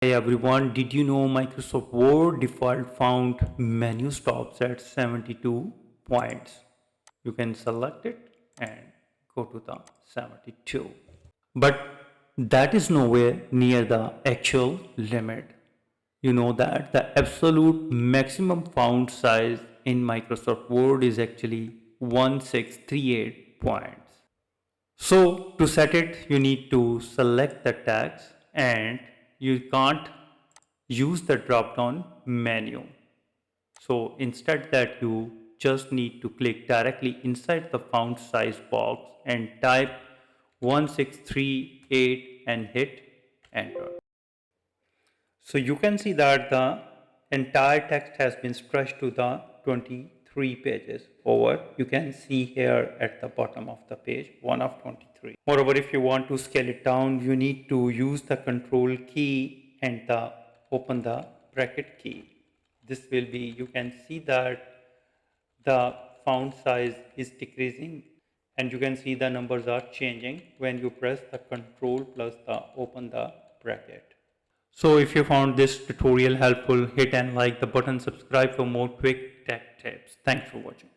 Hey everyone, did you know Microsoft Word default font menu stops at 72 points? You can select it and go to the 72. But that is nowhere near the actual limit. You know that the absolute maximum font size in Microsoft Word is actually 1638 points. So to set it, you need to select the text and you can't use the drop down menu. So instead that you just need to click directly inside the font size box and type 1638 and hit enter. So you can see that the entire text has been stretched to the 23 pages over. You can see here at the bottom of the page, 1 of 23. Moreover, if you want to scale it down, you need to use the control key and open the bracket key. This will be, you can see that the font size is decreasing and you can see the numbers are changing when you press the control plus the open the bracket. So if you found this tutorial helpful, hit and like the button, subscribe for more quick tech tips. Thanks for watching.